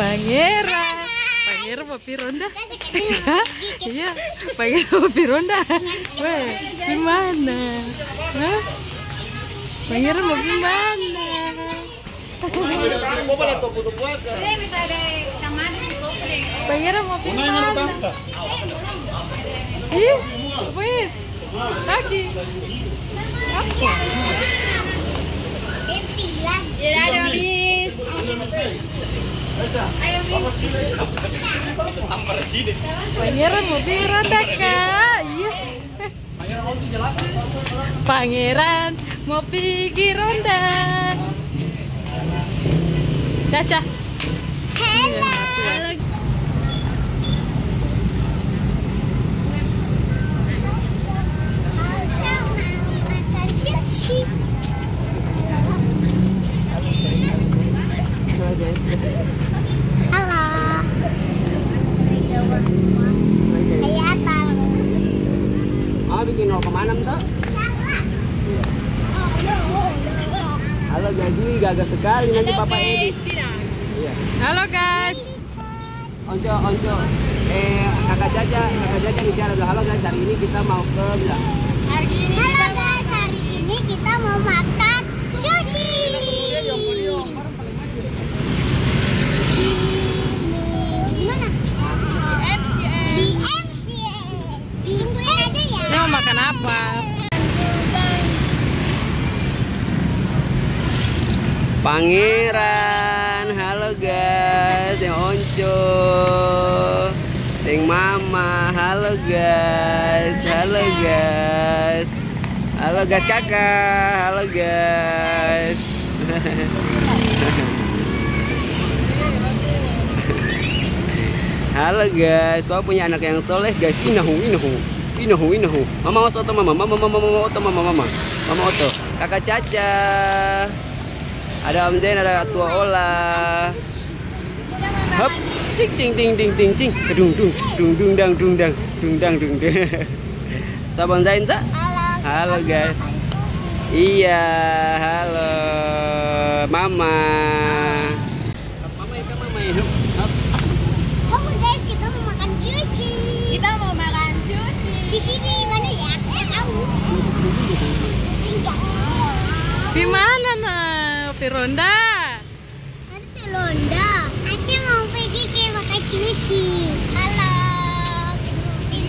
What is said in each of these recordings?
Pangeran. Pangeran mau pironda. Iya, Pangeran mau pironda. Weh, gimana? Hah? Pangeran mau gimana? Pangeran mau gimana? Ih, wis. Kaki. Apa? Ya ada habis. Ayo bis. Pangeran mau pironda Kak. Iya. Pangeran mau pergi ronda. Caca. Hello. Halo. Kayak apa? Oh, bikin 0,6 tuh. Halo guys, ini gagah sekali nanti Papa Edi. Iya. Halo guys. Onco. Kakak Caca bicara dulu. Halo guys, hari ini kita mau ke bilang. Halo guys, hari ini kita mau makan sushi. Di mana? Di MCA. Tungguin aja ya. Saya mau makan apa? Pangeran, halo guys, yang Onco, yang Mama, halo guys, halo kakak, halo guys. Halo guys, kau punya anak yang soleh guys, inahu. Mama oto, mama oto, kakak Caca. Ada Om Zain, ada Tua Ola. Hop, cing ding, dung dang. Tabang Zain tak? Halo guys. Iya, halo Mama. Mama ya. Halo guys, kita mau makan sushi. Di sini mana ya? Tahu. Di mana nah? Pironda. Nanti Londa. Aku mau pergi ke makan sushi. Halo.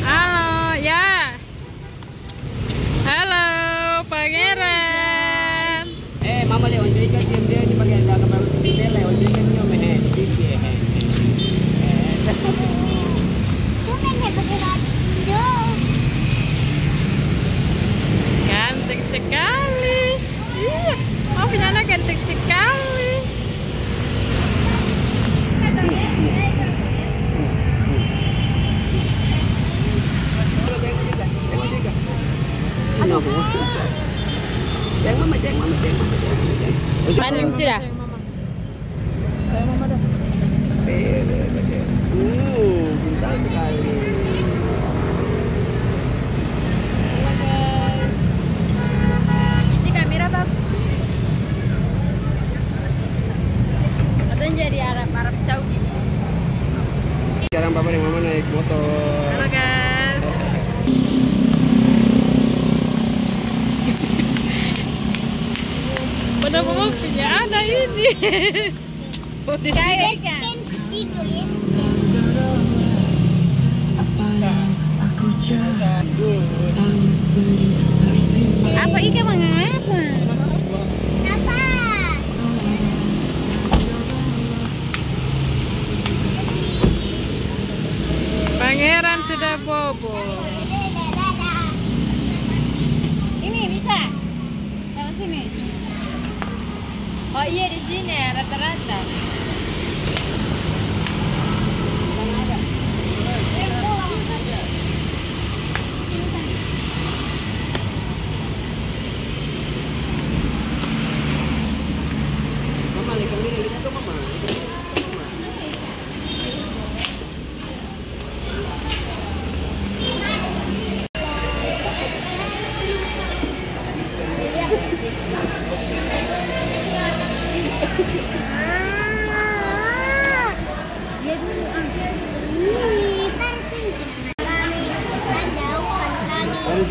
Halo, ya. Halo, Pangeran. Mama le onjo ikan dia di bagian dalam kamar dia le onjo ikan dia meh. Bukan ya pakai radio. Ganteng sekali. Iya, oh punya anak ganteng sekali. Ceng mama. Banding sudah. Pintar sekali. Halo guys. Isi kamera bagus. Atau jadi Arab Saudi. Sekarang Papa dan Mama naik motor. Halo guys. Pada mama punya anak ini. Apa ikan mengapa? Apa? Pangeran sudah bobo. Ini bisa? Taruh sini. Oh iya di sini rata-rata. Mama lihat kamera itu Mama.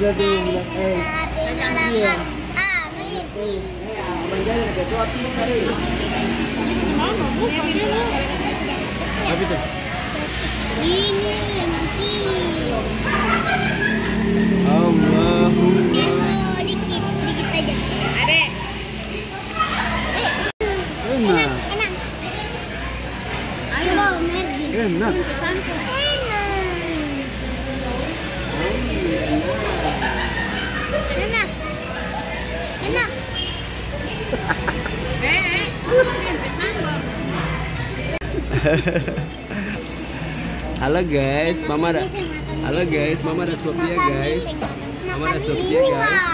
Ini nanti. Dikit aja. Adek. Enak. Coba Merdi. Enak. Pesanku. Enak. Halo guys, Mama ada suapnya guys. Mama ada suapnya guys.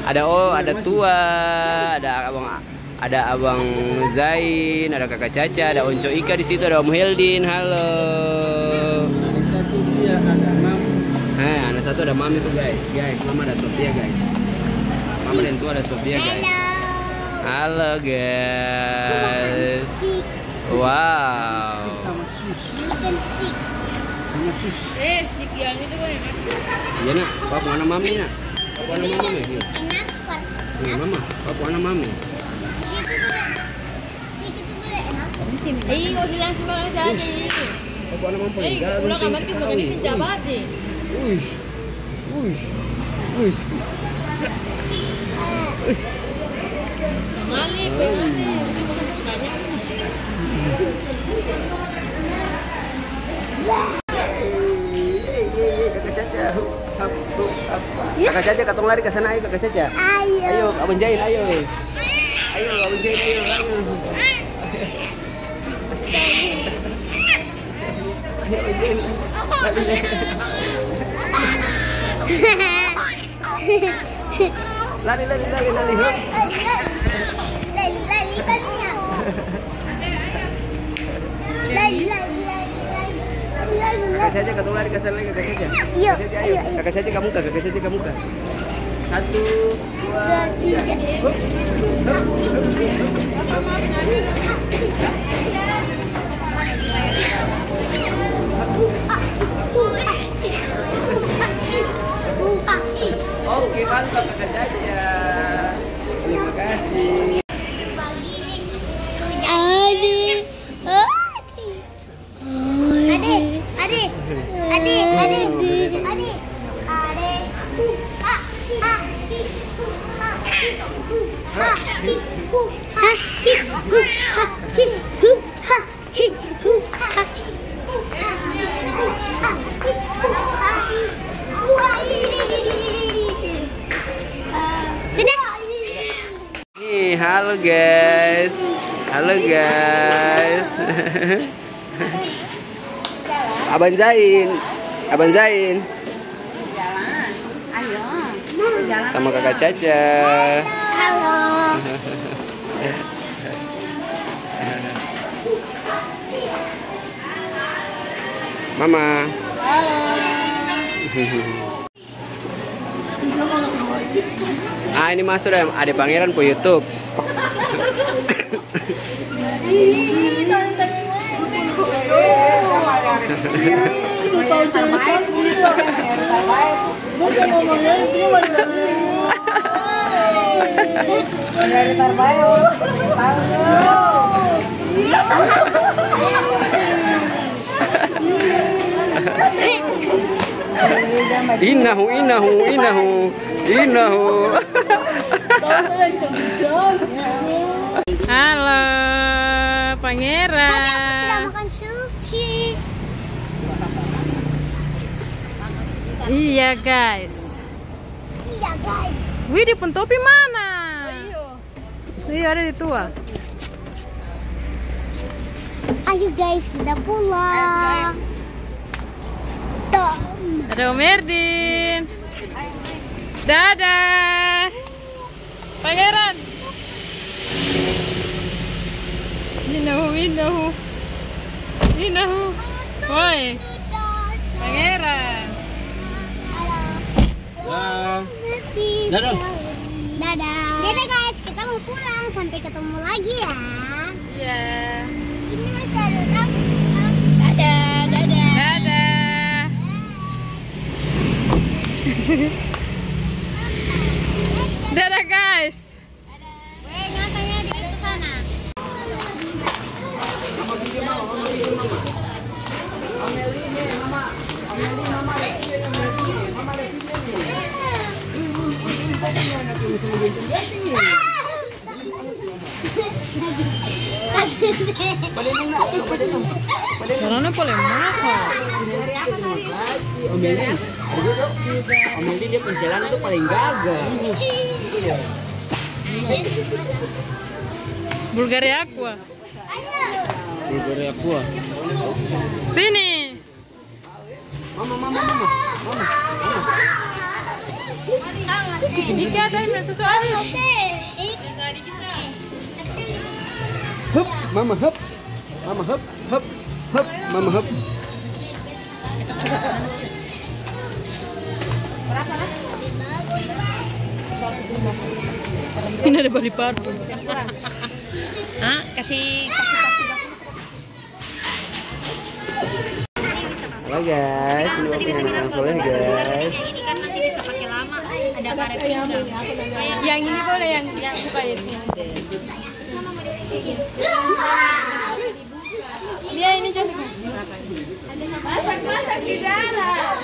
Ada tua, ada abang Zain, ada kakak Caca, ada Onco Ika di situ, ada Om Heldin. Halo. Ada satu dia ada Mam. Ada satu ada Mami tuh guys. Mama ada suapnya guys. Mama dan tua ada suapnya guys. Halo guys. Wow. Chicken stick. Stick yang itu kan enak. Iya nak, papa mana Mami nak? Papa mana Mami? Iya. Enak kok. Mama, papa mana Mami? Stick itu boleh enak. Nggak usah yang sembarang jadi. Papa mana Mami? Ulang kabar ke sebagai ini penjabat nih. Uish. Pengali. Sukanya. Kakak Caca. Kakak Caca katong lari ke sana ayo Kakak Caca. Ayo, Abang Jain ayo. Ayo, Abang Jain ayo. Ayo, Abang Jain. Lari. Kakak Caca katong lari ke sana lagi Kakak Caca. Ayo. Kakak Caca kamu kah? 1, 2, 3. Oke, mantap Kakak Caca. Terima kasih. Halo guys. Abang Zain. Jalan. Ayo. Jalan. Sama Kakak Caca. Halo. Mama. Halo. Ini masuk ada Pangeran po YouTube. Inahu. Halo, Pangeran. Tapi aku tidak makan sushi. Iya guys. Wih, di pentopi mana? Iya, ada di tua. Ayo guys, kita pulang. Ada Om Erdin. Dadah. Pangeran. Inahu. Woi. Pangeran. Dadah. Dadah guys, kita mau pulang. Sampai ketemu lagi ya. Iya. Ini masih ada orang. Dadah. Caranya paling mahal. Om Eldi dia pencerahan itu paling gagal. Bulgaria Aqua. Bulgaria Aqua. Sini. Mama. Ini ada yang sesuatu. Hup, mama hup. Mama hup. Mama hup. Ini ada bali parfum. Hah? Kasih. Halo guys, ini waktunya anak soleh guys. Ini kan nanti bisa pakai lama. Ada karet pinggang. Yang ini boleh yang suka ini. Dia ini cantik. Masak di dalam.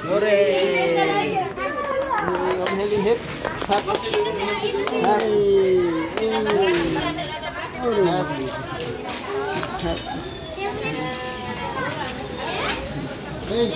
Sore. Om Helin hip. Hap. Hai.